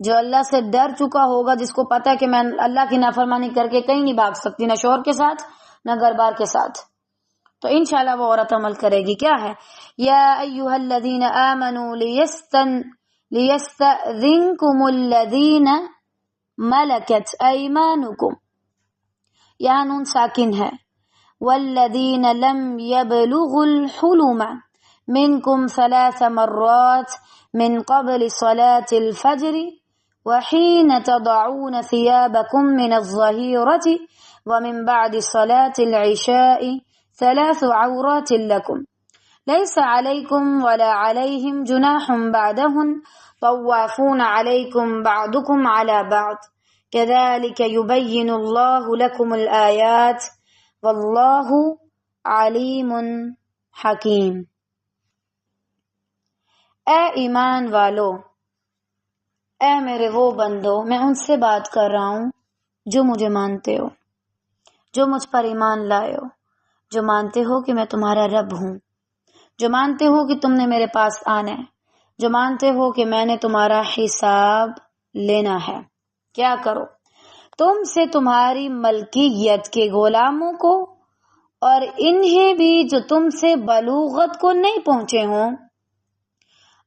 جو اللہ سے ڈر چکا ہوگا، جس کو پتا ہے کہ میں اللہ کی نافرمانی کر کے کہیں نہیں بھاگ سکتی، نہ شوہر کے ساتھ نہ گھر بار کے ساتھ، تو انشاءاللہ وہ عورت عمل کرے گی۔ کیا ہے؟ یا ایھا الذین آمنوا لیستأذنکم الذین ملکت ایمانکم، یہاں نون ساکن ہے، والذین لم یبلغوا الحلم منکم 3 مرات من قبل صلاة الفجر وحین تضعون ثیابکم من الظہیرة ومن بعد صلاة العشاء 3 عورات لکم لیس علیکم ولا علیہم جناح بعدہن طوافون علیکم بعضکم علی بعض كذلك يبين الله لكم الآيات والله علیم حکیم۔ اے ایمان والو، اے میرے وہ بندو، میں ان سے بات کر رہا ہوں جو مجھے مانتے ہو، جو مجھ پر ایمان لائے ہو، جو مانتے ہو کہ میں تمہارا رب ہوں، جو مانتے ہو کہ تم نے میرے پاس آنا ہے، جو مانتے ہو کہ میں نے تمہارا حساب لینا ہے۔ کیا کرو؟ تم سے تمہاری ملکیت کے غلاموں کو اور انہیں بھی جو تم سے بلوغت کو نہیں پہنچے ہوں،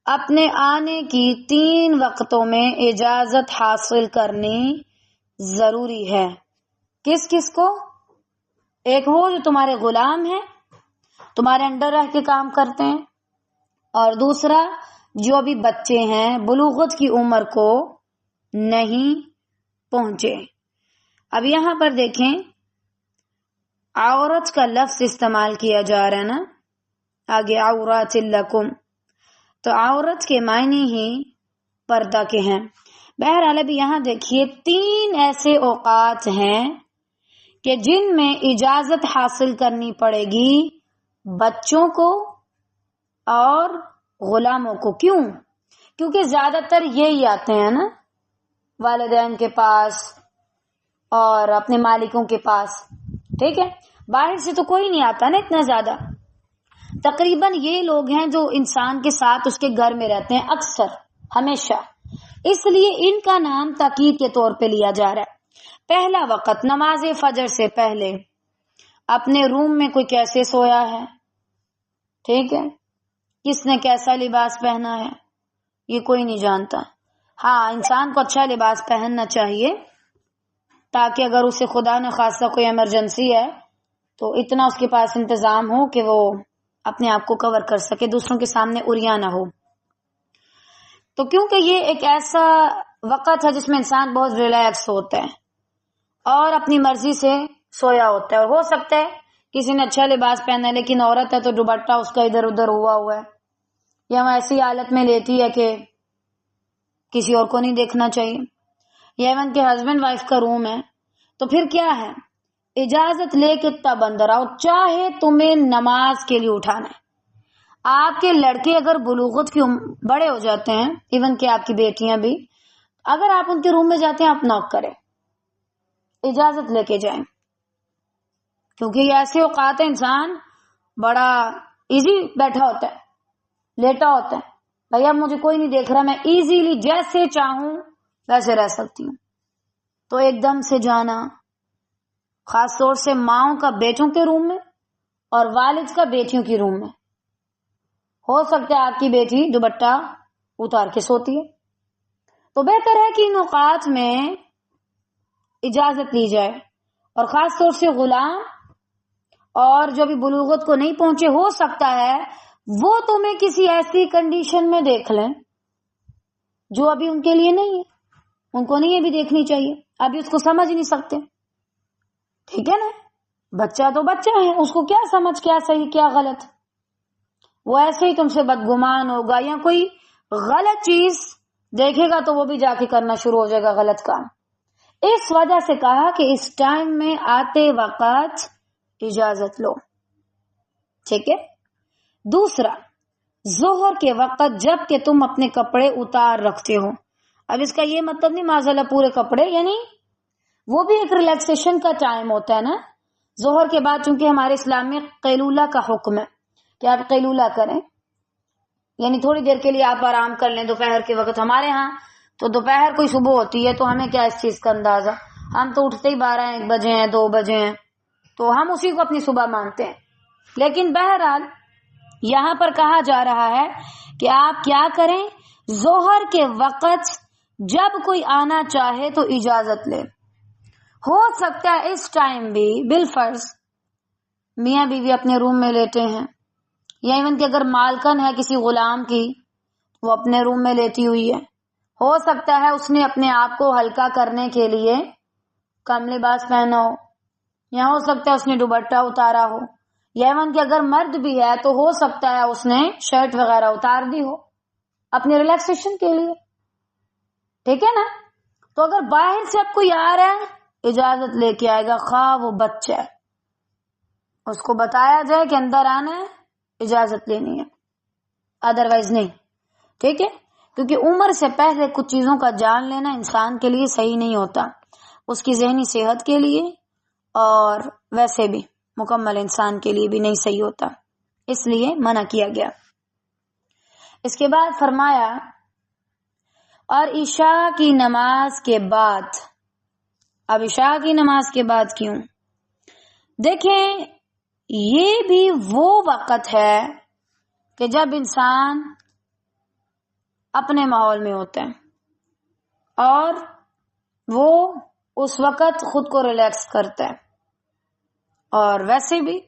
اپنے آنے کی 3 وقتوں میں اجازت حاصل کرنی ضروری ہے۔ کس کس کو؟ ایک وہ جو تمہارے غلام ہیں، تمہارے انڈر رہ کے کام کرتے ہیں، اور دوسرا جو بھی بچے ہیں، بلوغت کی عمر کو نہیں پہنچے۔ اب یہاں پر دیکھیں، عورت کا لفظ استعمال کیا جا رہا ہے نا، آگے عورات لکم، تو عورت کے معنی ہی پردہ کے ہیں۔ بہرحال ابھی یہاں دیکھیے 3 ایسے اوقات ہیں کہ جن میں اجازت حاصل کرنی پڑے گی بچوں کو اور غلاموں کو۔ کیوں؟ کیونکہ زیادہ تر یہی آتے ہیں نا والدین کے پاس اور اپنے مالکوں کے پاس، ٹھیک ہے؟ باہر سے تو کوئی نہیں آتا نا اتنا زیادہ، تقریباً یہ لوگ ہیں جو انسان کے ساتھ اس کے گھر میں رہتے ہیں اکثر، ہمیشہ، اس لیے ان کا نام تاکید کے طور پہ لیا جا رہا ہے۔ پہلا وقت نماز فجر سے پہلے اپنے روم میں کوئی کیسے سویا ہے، ٹھیک ہے، کس نے کیسا لباس پہنا ہے، یہ کوئی نہیں جانتا۔ ہاں، انسان کو اچھا لباس پہننا چاہیے تاکہ اگر اسے خدا نہ خواستہ کوئی ایمرجنسی ہے تو اتنا اس کے پاس انتظام ہو کہ وہ اپنے آپ کو کور کر سکے، دوسروں کے سامنے عریاں نہ ہو۔ تو کیونکہ یہ ایک ایسا وقت ہے جس میں انسان بہت ریلیکس ہوتا ہے اور اپنی مرضی سے سویا ہوتا ہے، اور ہو سکتا ہے کسی نے اچھا لباس پہنا ہے لیکن عورت ہے تو دوپٹہ اس کا ادھر ادھر ہوا ہے، یا وہ ایسی حالت میں لیتی ہے کہ کسی اور کو نہیں دیکھنا چاہیے، یا ایون کہ ہسبینڈ وائف کا روم ہے، تو پھر کیا ہے، اجازت لے کے تب اندر آؤ، چاہے تمہیں نماز کے لیے اٹھانا ہے۔ آپ کے لڑکے اگر بلوغت کی بڑے ہو جاتے ہیں، ایون کہ آپ کی بیٹیاں بھی، اگر آپ ان کے روم میں جاتے ہیں آپ نوک کریں، اجازت لے کے جائیں، کیونکہ یہ ایسے اوقات ہیں انسان بڑا ایزی بیٹھا ہوتا ہے، لیٹا ہوتا ہے، بھائی اب مجھے کوئی نہیں دیکھ رہا، میں ایزیلی جیسے چاہوں ویسے رہ سکتی ہوں، تو ایک دم سے جانا، خاص طور سے ماؤں کا بیٹوں کے روم میں اور والد کا بیٹیوں کی روم میں۔ ہو سکتا ہے آپ کی بیٹی دوپٹہ اتار کے سوتی ہے، تو بہتر ہے کہ ان اوقات میں اجازت لی جائے، اور خاص طور سے غلام اور جو بھی بلوغت کو نہیں پہنچے، ہو سکتا ہے وہ تمہیں کسی ایسی کنڈیشن میں دیکھ لیں جو ابھی ان کے لیے نہیں ہے، ان کو نہیں یہ بھی دیکھنی چاہیے، ابھی اس کو سمجھ نہیں سکتے، ٹھیک ہے نا؟ بچہ تو بچہ ہے، اس کو کیا سمجھ کیا صحیح کیا غلط، وہ ایسے ہی تم سے بدگمان ہوگا، یا کوئی غلط چیز دیکھے گا تو وہ بھی جا کے کرنا شروع ہو جائے گا غلط کام۔ اس وجہ سے کہا کہ اس ٹائم میں آتے وقت اجازت لو، ٹھیک ہے؟ دوسرا، ظہر کے وقت جب کہ تم اپنے کپڑے اتار رکھتے ہو، اب اس کا یہ مطلب نہیں معذاللہ پورے کپڑے، یعنی وہ بھی ایک ریلیکسیشن کا ٹائم ہوتا ہے نا ظہر کے بعد، چونکہ ہمارے اسلام میں قیلولہ کا حکم ہے کہ آپ قیلولہ کریں، یعنی تھوڑی دیر کے لیے آپ آرام کر لیں دوپہر کے وقت۔ ہمارے ہاں تو دوپہر کوئی صبح ہوتی ہے تو ہمیں کیا اس چیز کا اندازہ، ہم تو اٹھتے ہی 12-1 بجے ہیں، 2 بجے ہیں، تو ہم اسی کو اپنی صبح مانتے ہیں۔ لیکن بہرحال یہاں پر کہا جا رہا ہے کہ آپ کیا کریں، ظہر کے وقت جب کوئی آنا چاہے تو اجازت لے۔ ہو سکتا ہے اس ٹائم بھی بالفرض میاں بیوی اپنے روم میں لیٹے ہیں، یا ایون کہ اگر مالکن ہے کسی غلام کی وہ اپنے روم میں لیٹی ہوئی ہے، ہو سکتا ہے اس نے اپنے آپ کو ہلکا کرنے کے لیے کم لباس پہنا ہو، یا ہو سکتا ہے اس نے دوپٹہ اتارا ہو، یا ایون کہ اگر مرد بھی ہے تو ہو سکتا ہے اس نے شرٹ وغیرہ اتار دی ہو اپنے ریلیکسیشن کے لیے، ٹھیک ہے نا؟ تو اگر باہر سے اب کوئی آ رہا ہے اجازت لے کے آئے گا، خواہ وہ بچہ ہے، اس کو بتایا جائے کہ اندر آنا ہے، اجازت لینی ہے، ادروائز نہیں. ٹھیک ہے، کیونکہ عمر سے پہلے کچھ چیزوں کا جان لینا انسان کے لیے صحیح نہیں ہوتا، اس کی ذہنی صحت کے لیے اور ویسے بھی مکمل انسان کے لیے بھی نہیں صحیح ہوتا، اس لیے منع کیا گیا. اس کے بعد فرمایا اور عشاء کی نماز کے بعد. اب عشاء کی نماز کے بعد کیوں؟ دیکھیں یہ بھی وہ وقت ہے کہ جب انسان اپنے ماحول میں ہوتا ہے اور وہ اس وقت خود کو ریلیکس کرتا ہے، اور ویسے بھی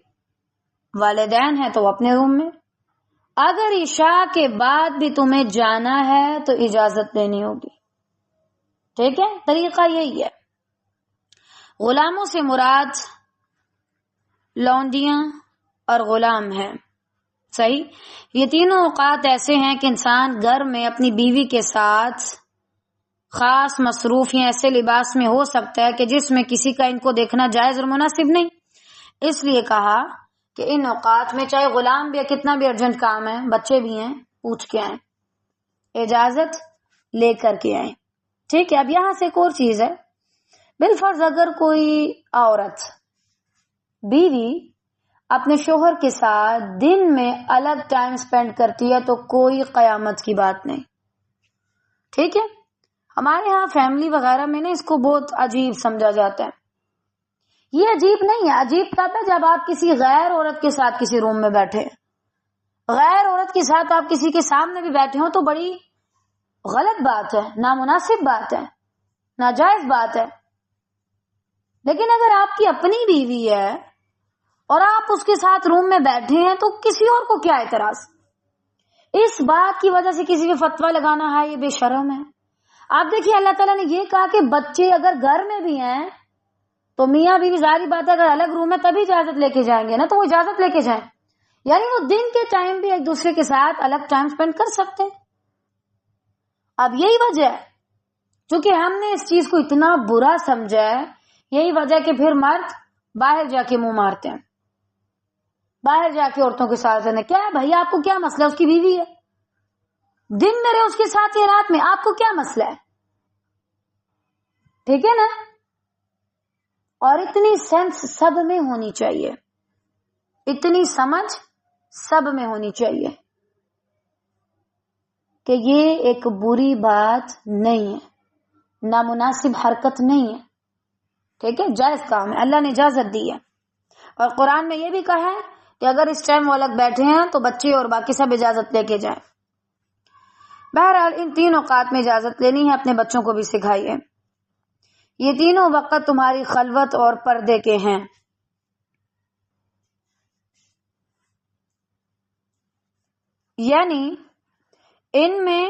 والدین ہیں تو وہ اپنے روم میں. اگر عشاء کے بعد بھی تمہیں جانا ہے تو اجازت لینی ہوگی. ٹھیک ہے، طریقہ یہی ہے. غلاموں سے مراد لونڈیاں اور غلام ہیں. صحیح، یہ تینوں اوقات ایسے ہیں کہ انسان گھر میں اپنی بیوی کے ساتھ خاص مصروف یا ایسے لباس میں ہو سکتا ہے کہ جس میں کسی کا ان کو دیکھنا جائز اور مناسب نہیں. اس لیے کہا کہ ان اوقات میں چاہے غلام بھی ہے، کتنا بھی ارجنٹ کام ہے، بچے بھی ہیں، پوچھ کے آئیں، اجازت لے کر کے آئیں. ٹھیک ہے. اب یہاں سے ایک اور چیز ہے، بالفرض اگر کوئی عورت بیوی اپنے شوہر کے ساتھ دن میں الگ ٹائم سپینڈ کرتی ہے تو کوئی قیامت کی بات نہیں. ٹھیک ہے، ہمارے ہاں فیملی وغیرہ میں نا اس کو بہت عجیب سمجھا جاتا ہے. یہ عجیب نہیں ہے، عجیب تب ہے جب آپ کسی غیر عورت کے ساتھ کسی روم میں بیٹھے، غیر عورت کے ساتھ آپ کسی کے سامنے بھی بیٹھے ہوں تو بڑی غلط بات ہے، نامناسب بات ہے، ناجائز بات ہے. لیکن اگر آپ کی اپنی بیوی ہے اور آپ اس کے ساتھ روم میں بیٹھے ہیں تو کسی اور کو کیا اعتراض؟ اس بات کی وجہ سے کسی پہ فتویٰ لگانا ہے، یہ بے شرم ہے. آپ دیکھیے اللہ تعالیٰ نے یہ کہا کہ بچے اگر گھر میں بھی ہیں تو میاں بیوی ظاہری بات ہے اگر الگ روم ہے تبھی اجازت لے کے جائیں گے نا، تو وہ اجازت لے کے جائیں، یعنی وہ دن کے ٹائم بھی ایک دوسرے کے ساتھ الگ ٹائم سپینڈ کر سکتے ہیں. اب یہی وجہ ہے، چونکہ ہم نے اس چیز کو اتنا برا سمجھا ہے، یہی وجہ کہ پھر مرد باہر جا کے منہ مارتے ہیں، باہر جا کے عورتوں کے ساتھ رہنے. کیا ہے بھائی، آپ کو کیا مسئلہ؟ اس کی بیوی ہے، دن میں رہے اس کے ساتھ یا رات میں، آپ کو کیا مسئلہ ہے؟ ٹھیک ہے نا. اور اتنی سینس سب میں ہونی چاہیے، اتنی سمجھ سب میں ہونی چاہیے کہ یہ ایک بری بات نہیں ہے، نامناسب حرکت نہیں ہے. ٹھیک ہے، جائز کام ہے، اللہ نے اجازت دی ہے. اور قرآن میں یہ بھی کہا ہے کہ اگر اس ٹائم وہ الگ بیٹھے ہیں تو بچے اور باقی سب اجازت لے کے جائیں. بہرحال ان تین اوقات میں اجازت لینی ہے، اپنے بچوں کو بھی سکھائیے. یہ تینوں وقت تمہاری خلوت اور پردے کے ہیں. یعنی ان میں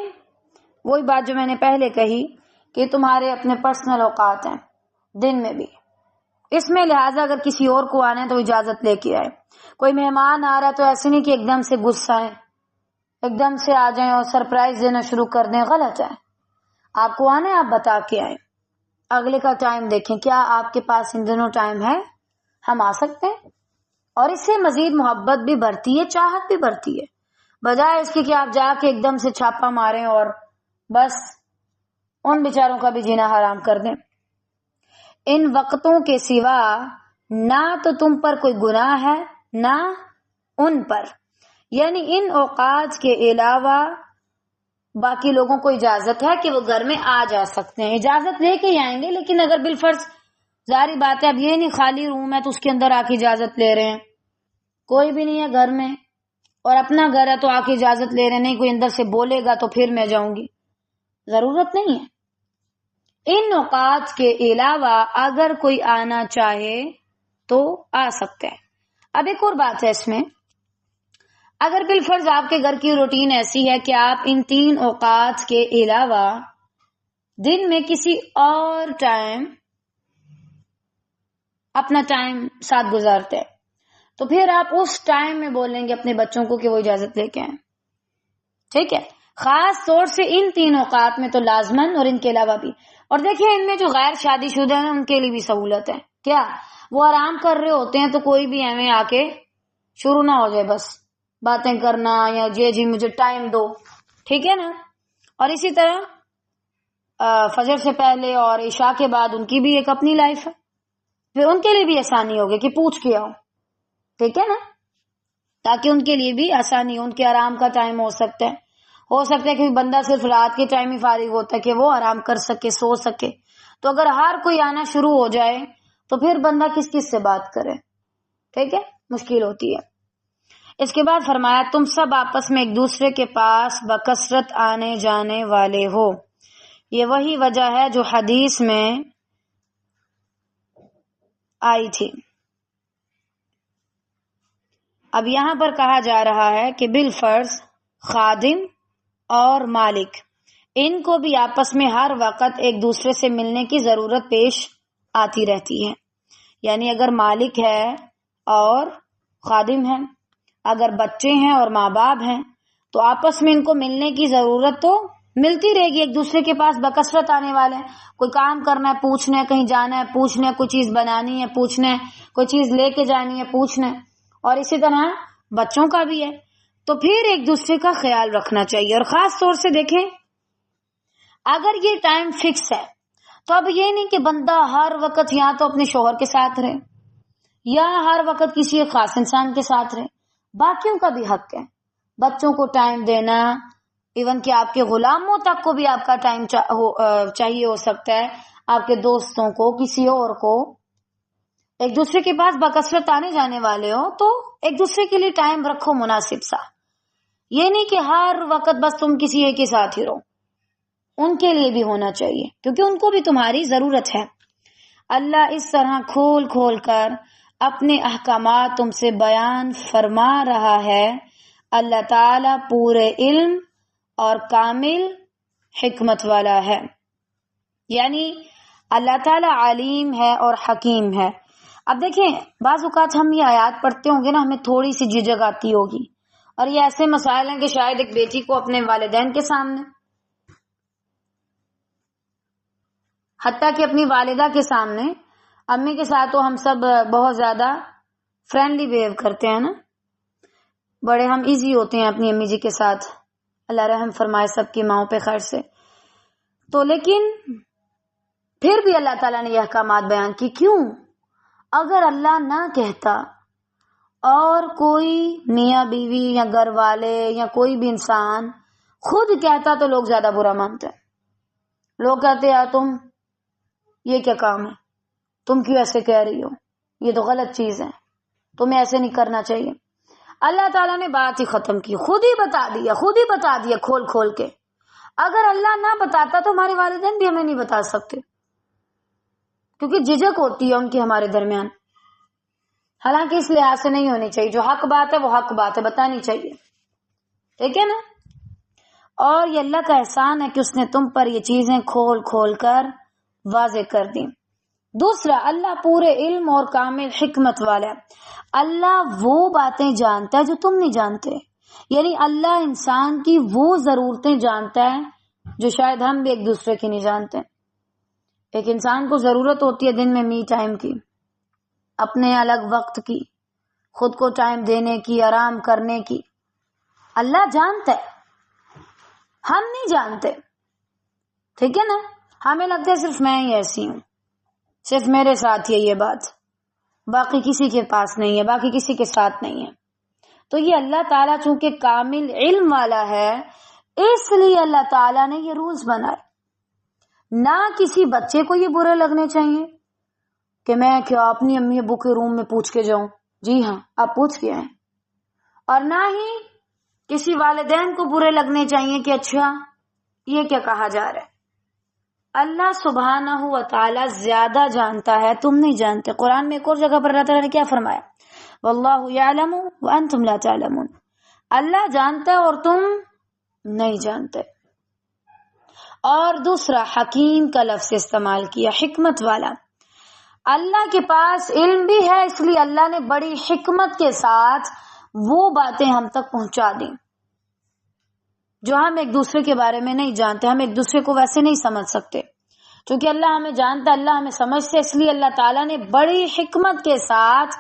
وہی بات جو میں نے پہلے کہی کہ تمہارے اپنے پرسنل اوقات ہیں دن میں بھی. اس میں لہٰذا اگر کسی اور کو آنا ہے تو اجازت لے کے آئے. کوئی مہمان آ رہا ہے تو ایسے نہیں کہ ایک دم سے غصہ آئے، ایک دم سے آ جائیں اور سرپرائز دینا شروع کر دیں، غلط ہے. آپ کو آنا ہے آپ بتا کے آئیں، اگلے کا ٹائم دیکھیں، کیا آپ کے پاس ان دنوں ٹائم ہے، ہم آ سکتے ہیں. اور اس سے مزید محبت بھی بڑھتی ہے، چاہت بھی بڑھتی ہے، بجائے اس کی کہ آپ جا کے ایک دم سے چھاپا ماریں اور بس ان بیچاروں کا بھی جینا حرام کر دیں. ان وقتوں کے سوا نہ تو تم پر کوئی گناہ ہے نہ ان پر، یعنی ان اوقات کے علاوہ باقی لوگوں کو اجازت ہے کہ وہ گھر میں آ جا سکتے ہیں، اجازت لے کے ہی آئیں گے. لیکن اگر بالفرض ظاہری بات ہے اب یہ نہیں خالی روم ہے تو اس کے اندر آ کے اجازت لے رہے ہیں، کوئی بھی نہیں ہے گھر میں اور اپنا گھر ہے تو آ کے اجازت لے رہے ہیں، نہیں کوئی اندر سے بولے گا تو پھر میں جاؤں گی، ضرورت نہیں ہے. ان اوقات کے علاوہ اگر کوئی آنا چاہے تو آ سکتے ہیں. اب ایک اور بات ہے اس میں، اگر بالفرض آپ کے گھر کی روٹین ایسی ہے کہ آپ ان تین اوقات کے علاوہ دن میں کسی اور ٹائم اپنا ٹائم ساتھ گزارتے ہیں تو پھر آپ اس ٹائم میں بولیں گے اپنے بچوں کو کہ وہ اجازت لے کے آئیں. ٹھیک ہے، خاص طور سے ان تین اوقات میں تو لازمن اور ان کے علاوہ بھی. اور دیکھیں ان میں جو غیر شادی شدہ ہیں ان کے لیے بھی سہولت ہے. کیا وہ آرام کر رہے ہوتے ہیں تو کوئی بھی ہمیں آ کے شروع نہ ہو جائے بس باتیں کرنا یا جی مجھے ٹائم دو، ٹھیک ہے نا. اور اسی طرح فجر سے پہلے اور عشاء کے بعد ان کی بھی ایک اپنی لائف ہے، پھر ان کے لیے بھی آسانی ہوگی کہ پوچھ کے آؤ، ٹھیک ہے نا، تاکہ ان کے لیے بھی آسانی ہو، ان کے آرام کا ٹائم ہو سکتا ہے کہ بندہ صرف رات کے ٹائم ہی فارغ ہوتا ہے کہ وہ آرام کر سکے، سو سکے. تو اگر ہر کوئی آنا شروع ہو جائے تو پھر بندہ کس سے بات کرے، ٹھیک ہے، مشکل ہوتی ہے. اس کے بعد فرمایا تم سب آپس میں ایک دوسرے کے پاس بکثرت آنے جانے والے ہو. یہ وہی وجہ ہے جو حدیث میں آئی تھی. اب یہاں پر کہا جا رہا ہے کہ بالفرض خادم اور مالک ان کو بھی آپس میں ہر وقت ایک دوسرے سے ملنے کی ضرورت پیش آتی رہتی ہے. یعنی اگر مالک ہے اور خادم ہے، اگر بچے ہیں اور ماں باپ ہیں، تو آپس میں ان کو ملنے کی ضرورت تو ملتی رہے گی. ایک دوسرے کے پاس بکثرت آنے والے ہیں، کوئی کام کرنا ہے پوچھنا ہے، کہیں جانا ہے پوچھنا ہے، کوئی چیز بنانی ہے پوچھنا ہے، کوئی چیز لے کے جانی ہے پوچھنا ہے. اور اسی طرح بچوں کا بھی ہے. تو پھر ایک دوسرے کا خیال رکھنا چاہیے. اور خاص طور سے دیکھیں اگر یہ ٹائم فکس ہے تو اب یہ نہیں کہ بندہ ہر وقت یا تو اپنے شوہر کے ساتھ رہے یا ہر وقت کسی ایک خاص انسان کے ساتھ رہے. باقیوں کا بھی حق ہے بچوں کو ٹائم دینا، ایون کہ آپ کے غلاموں تک کو بھی آپ کا ٹائم چاہیے ہو سکتا ہے، آپ کے دوستوں کو، کسی اور کو. ایک دوسرے کے پاس بکثرت آنے جانے والے ہو تو ایک دوسرے کے لیے ٹائم رکھو مناسب سا. یہ نہیں کہ ہر وقت بس تم کسی ایک کے ساتھ ہی رہو، ان کے لیے بھی ہونا چاہیے کیونکہ ان کو بھی تمہاری ضرورت ہے. اللہ اس طرح کھول کھول کر اپنے احکامات تم سے بیان فرما رہا ہے. اللہ تعالی پورے علم اور کامل حکمت والا ہے. یعنی اللہ تعالی علیم ہے اور حکیم ہے. اب دیکھیں بعض اوقات ہم یہ آیات پڑھتے ہوں گے نا، ہمیں تھوڑی سی جھجک آتی ہوگی، اور یہ ایسے مسائل ہیں کہ شاید ایک بیٹی کو اپنے والدین کے سامنے، حتیٰ کہ اپنی والدہ کے سامنے، امی کے ساتھ تو ہم سب بہت زیادہ فرینڈلی بیہیو کرتے ہیں نا، بڑے ہم ایزی ہوتے ہیں اپنی امی جی کے ساتھ، اللہ رحم فرمائے سب کی ماؤں پہ خیر سے. تو لیکن پھر بھی اللہ تعالیٰ نے یہ احکامات بیان کی. کیوں؟ اگر اللہ نہ کہتا اور کوئی میاں بیوی یا گھر والے یا کوئی بھی انسان خود کہتا تو لوگ زیادہ برا مانتے. لوگ کہتے یار تم یہ کیا کام ہے، تم کیوں ایسے کہہ رہی ہو، یہ تو غلط چیز ہے، تمہیں ایسے نہیں کرنا چاہیے. اللہ تعالیٰ نے بات ہی ختم کی، خود ہی بتا دیا کھول کھول کے. اگر اللہ نہ بتاتا تو ہمارے والدین بھی ہمیں نہیں بتا سکتے، کیونکہ جھجک ہوتی ہے ان کی ہمارے درمیان. حالانکہ اس لحاظ سے نہیں ہونی چاہیے، جو حق بات ہے وہ حق بات ہے، بتانی چاہیے، ٹھیک ہے نا. اور یہ اللہ کا احسان ہے کہ اس نے تم پر یہ چیزیں کھول کھول کر واضح کر دی. دوسرا، اللہ پورے علم اور کامل حکمت والا ہے. اللہ وہ باتیں جانتا ہے جو تم نہیں جانتے. یعنی اللہ انسان کی وہ ضرورتیں جانتا ہے جو شاید ہم بھی ایک دوسرے کی نہیں جانتے. ایک انسان کو ضرورت ہوتی ہے دن میں می ٹائم کی، اپنے الگ وقت کی، خود کو ٹائم دینے کی، آرام کرنے کی. اللہ جانتا ہے، ہم نہیں جانتے، ٹھیک ہے نا. ہمیں لگتا ہے صرف میں ہی ایسی ہوں، صرف میرے ساتھ یہ بات، باقی کسی کے پاس نہیں ہے، باقی کسی کے ساتھ نہیں ہے. تو یہ اللہ تعالیٰ چونکہ کامل علم والا ہے، اس لیے اللہ تعالیٰ نے یہ رولز بنائے. نہ کسی بچے کو یہ برے لگنے چاہیے کہ میں کیا اپنی امی ابو کے روم میں پوچھ کے جاؤں. جی ہاں، آپ پوچھ کے آئیں. اور نہ ہی کسی والدین کو برے لگنے چاہیے کہ اچھا یہ کیا کہا جا رہا ہے. اللہ سبحانہ و تعالی زیادہ جانتا ہے، تم نہیں جانتے. قرآن میں ایک اور جگہ پر اللہ تعالیٰ نے کیا فرمایا؟ واللہ یعلم وانتم لا تعلمون. اللہ جانتا ہے اور تم نہیں جانتے. اور دوسرا، حکیم کا لفظ استعمال کیا، حکمت والا. اللہ کے پاس علم بھی ہے، اس لیے اللہ نے بڑی حکمت کے ساتھ وہ باتیں ہم تک پہنچا دیں جو ہم ایک دوسرے کے بارے میں نہیں جانتے، ہم ایک دوسرے کو ویسے نہیں سمجھ سکتے. چونکہ اللہ ہمیں جانتا، اللہ ہمیں سمجھتا ہے، اس لیے اللہ تعالیٰ نے بڑی حکمت کے ساتھ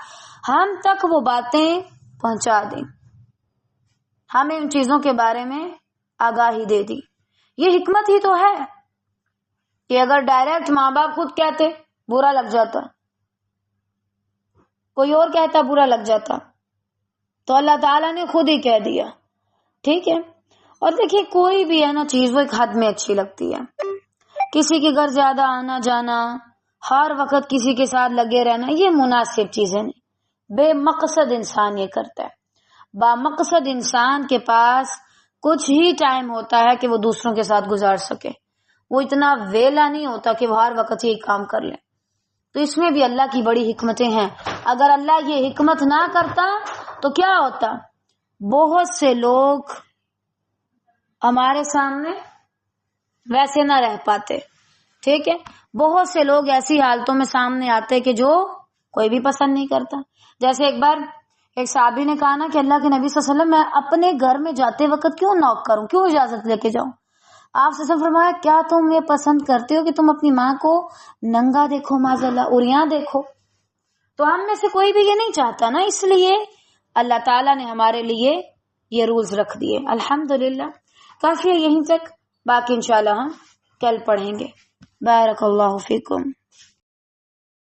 ہم تک وہ باتیں پہنچا دی، ہمیں ان چیزوں کے بارے میں آگاہی دے دی۔ یہ حکمت ہی تو ہے کہ اگر ڈائریکٹ ماں باپ خود کہتے برا لگ جاتا، کوئی اور کہتا برا لگ جاتا، تو اللہ تعالیٰ نے خود ہی کہہ دیا، ٹھیک ہے۔ اور دیکھیے کوئی بھی ہے نا چیز وہ ایک حد میں اچھی لگتی ہے، کسی کے گھر زیادہ آنا جانا، ہر وقت کسی کے ساتھ لگے رہنا، یہ مناسب چیزیں نہیں، بے مقصد انسان یہ کرتا ہے۔ با مقصد انسان کے پاس کچھ ہی ٹائم ہوتا ہے کہ وہ دوسروں کے ساتھ گزار سکے، وہ اتنا ویلا نہیں ہوتا کہ وہ ہر وقت یہ کام کر لے۔ تو اس میں بھی اللہ کی بڑی حکمتیں ہیں۔ اگر اللہ یہ حکمت نہ کرتا تو کیا ہوتا؟ بہت سے لوگ ہمارے سامنے ویسے نہ رہ پاتے، ٹھیک ہے، بہت سے لوگ ایسی حالتوں میں سامنے آتے کہ جو کوئی بھی پسند نہیں کرتا۔ جیسے ایک بار ایک صحابی نے کہا نا کہ اللہ کے نبی صلی اللہ علیہ وسلم، میں اپنے گھر میں جاتے وقت کیوں نوک کروں، کیوں اجازت لے کے جاؤں؟ آپ سے فرمایا کیا تم یہ پسند کرتے ہو کہ تم اپنی ماں کو ننگا دیکھو، معاذ اللہ عریاں دیکھو؟ تو ہم میں سے کوئی بھی یہ نہیں چاہتا نا، اس لیے اللہ تعالیٰ نے ہمارے لیے یہ رولز رکھ دیے۔ الحمدللہ کافی ہے یہیں تک، باقی انشاءاللہ ہم کل پڑھیں گے۔ بارک اللہ فیکم۔